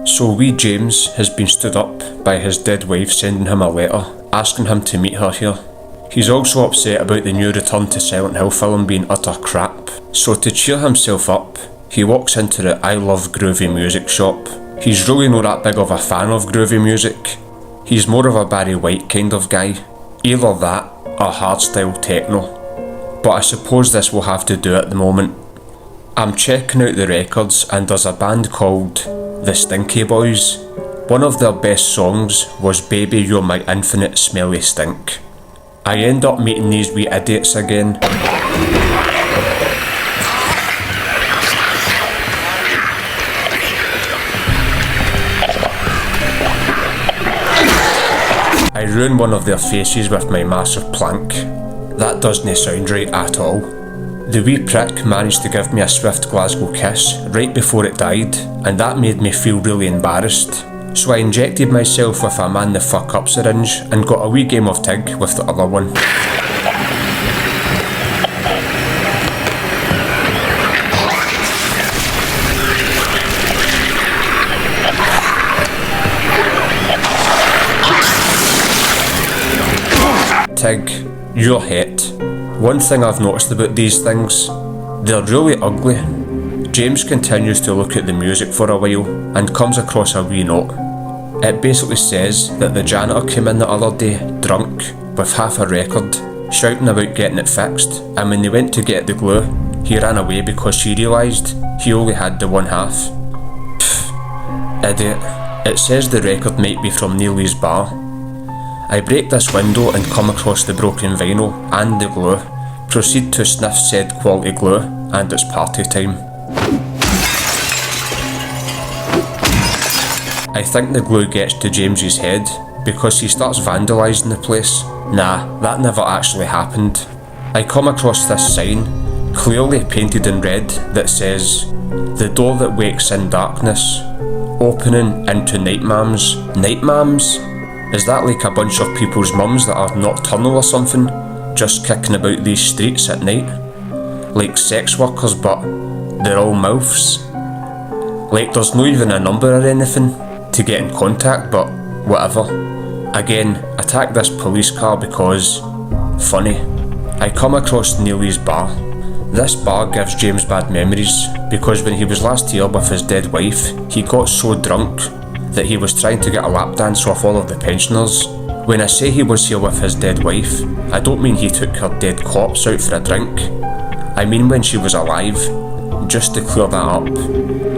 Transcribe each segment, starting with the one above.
So wee James has been stood up by his dead wife sending him a letter, asking him to meet her here. He's also upset about the new Return to Silent Hill film being utter crap, so to cheer himself up, he walks into the I Love Groovy music shop. He's really not that big of a fan of groovy music. He's more of a Barry White kind of guy. Either that or hardstyle techno. But I suppose this will have to do at the moment. I'm checking out the records and there's a band called The Stinky Boys. One of their best songs was Baby You're My Infinite Smelly Stink. I end up meeting these wee idiots again. I ruin one of their faces with my massive plank. That doesn't sound right at all. The wee prick managed to give me a swift Glasgow kiss right before it died, and that made me feel really embarrassed. So I injected myself with a man the fuck up syringe and got a wee game of tig with the other one. Tig, you're het. One thing I've noticed about these things, they're really ugly. James continues to look at the music for a while and comes across a wee note. It basically says that the janitor came in the other day, drunk, with half a record, shouting about getting it fixed, and when they went to get the glue, he ran away because she realised he only had the one half. Pfft, idiot. It says the record might be from Neely's bar. I break this window and come across the broken vinyl and the glue, proceed to sniff said quality glue, and it's party time. I think the glue gets to James's head because he starts vandalising the place. Nah, that never actually happened. I come across this sign, clearly painted in red, that says, "The door that wakes in darkness, opening into nightmams." Nightmams? Is that like a bunch of people's mums that are nocturnal or something, just kicking about these streets at night? Like sex workers, but they're all mouths? Like there's no even a number or anything to get in contact, but whatever. Again, attack this police car because funny. I come across Neely's bar. This bar gives James bad memories because when he was last here with his dead wife, he got so drunk that he was trying to get a lap dance off all of the pensioners. When I say he was here with his dead wife, I don't mean he took her dead corpse out for a drink. I mean when she was alive, just to clear that up.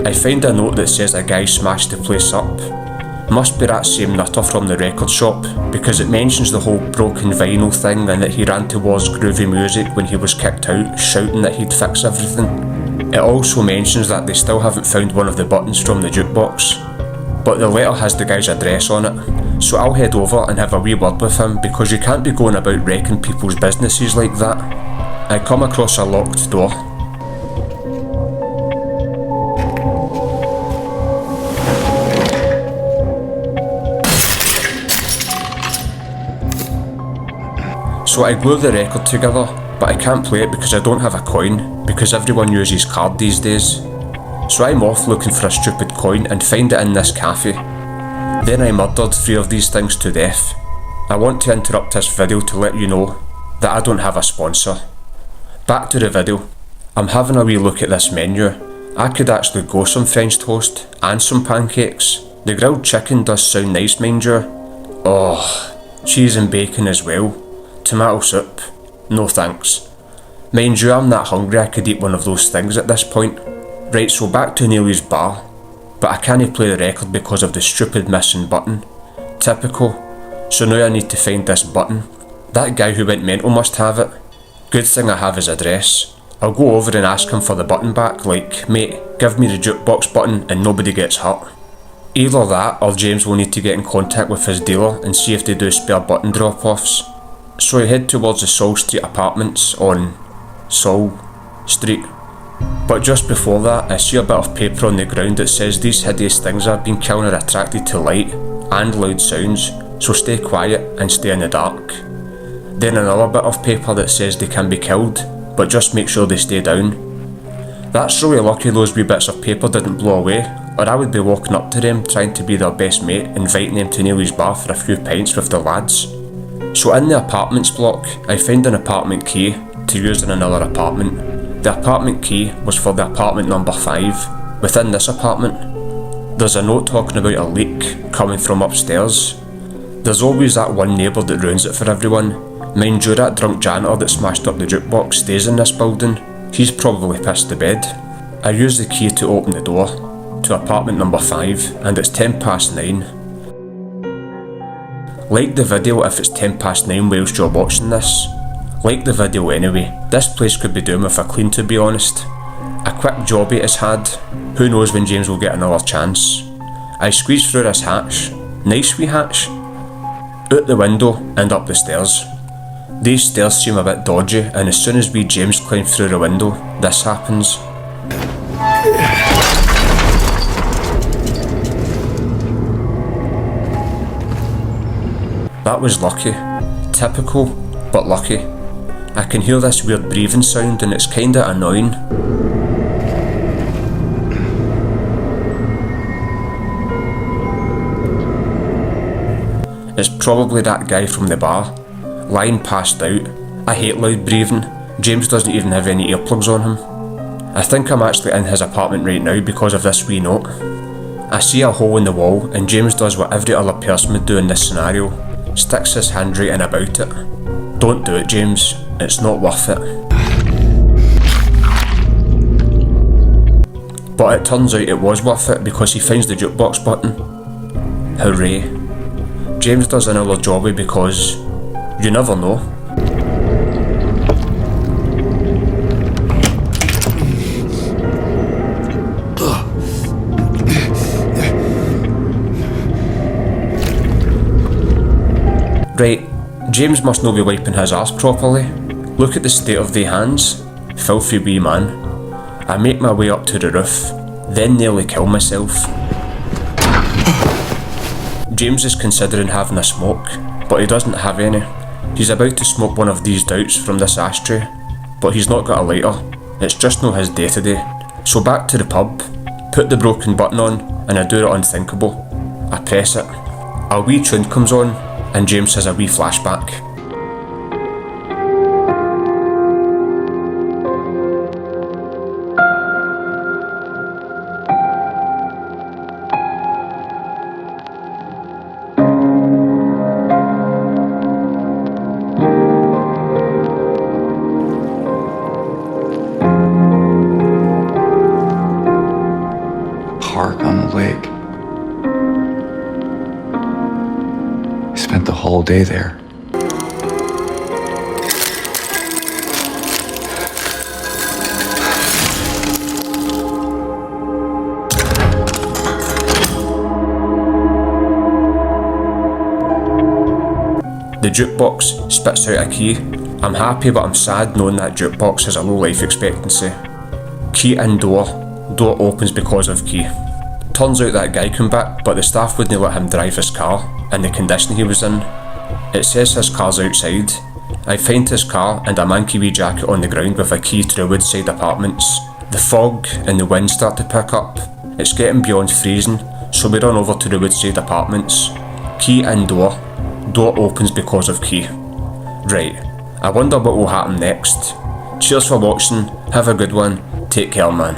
I find a note that says a guy smashed the place up. Must be that same nutter from the record shop, because it mentions the whole broken vinyl thing and that he ran towards groovy music when he was kicked out, shouting that he'd fix everything. It also mentions that they still haven't found one of the buttons from the jukebox. But the letter has the guy's address on it, so I'll head over and have a wee word with him because you can't be going about wrecking people's businesses like that. I come across a locked door. So I glue the record together, but I can't play it because I don't have a coin, because everyone uses card these days. So I'm off looking for a stupid coin and find it in this cafe. Then I murdered 3 of these things to death. I want to interrupt this video to let you know that I don't have a sponsor. Back to the video. I'm having a wee look at this menu. I could actually go some French toast and some pancakes. The grilled chicken does sound nice, mind you. Oh, cheese and bacon as well. Tomato soup. No thanks. Mind you, I'm that hungry I could eat one of those things at this point. Right, so back to Neely's bar, but I can't play the record because of the stupid missing button. Typical. So now I need to find this button. That guy who went mental must have it. Good thing I have his address. I'll go over and ask him for the button back, like, mate, give me the jukebox button and nobody gets hurt. Either that or James will need to get in contact with his dealer and see if they do spare button drop-offs. So I head towards the Saul Street apartments on Saul Street. But just before that, I see a bit of paper on the ground that says these hideous things I've been killing are attracted to light and loud sounds, so stay quiet and stay in the dark. Then another bit of paper that says they can be killed, but just make sure they stay down. That's really lucky those wee bits of paper didn't blow away, Or I would be walking up to them trying to be their best mate, inviting them to Neely's bar for a few pints with the lads. So in the apartments block, I found an apartment key to use in another apartment. The apartment key was for the apartment number 5. Within this apartment, there's a note talking about a leak coming from upstairs. There's always that one neighbour that ruins it for everyone. Mind you, that drunk janitor that smashed up the jukebox stays in this building. He's probably pissed the bed. I use the key to open the door to apartment number 5, and it's 9:10. Like the video if it's 9:10 whilst you're watching this. Like the video anyway. This place could be doing with a clean, to be honest. A quick jobby it's had. Who knows when James will get another chance. I squeeze through this hatch. Nice wee hatch. Out the window and up the stairs. These stairs seem a bit dodgy, and as soon as wee James climbs through the window, this happens. That was lucky. Typical, but lucky. I can hear this weird breathing sound and it's kinda annoying. It's probably that guy from the bar, lying passed out. I hate loud breathing. James doesn't even have any earplugs on him. I think I'm actually in his apartment right now because of this wee note. I see a hole in the wall and James does what every other person would do in this scenario. Sticks his handwriting about it. Don't do it, James. It's not worth it. But it turns out it was worth it because he finds the jukebox button. Hooray. James does another jobby because you never know. Right, James must not be wiping his arse properly. Look at the state of the hands. Filthy wee man. I make my way up to the roof, then nearly kill myself. James is considering having a smoke, but he doesn't have any. He's about to smoke one of these doughts from this ashtray, but he's not got a lighter. It's just not his day today. So back to the pub, put the broken button on, and I do the unthinkable. I press it. A wee tune comes on, and James has a wee flashback. Park on the lake. Spent the whole day there. The jukebox spits out a key. I'm happy but I'm sad knowing that jukebox has a low life expectancy. Key in door. Door opens because of key. Turns out that guy came back, but the staff wouldn't let him drive his car in the condition he was in. It says his car's outside. I find his car and a manky wee jacket on the ground with a key to the Woodside apartments. The fog and the wind start to pick up. It's getting beyond freezing, so we run over to the Woodside apartments. Key in door. Door opens because of key. Right, I wonder what will happen next. Cheers for watching, have a good one, take care man.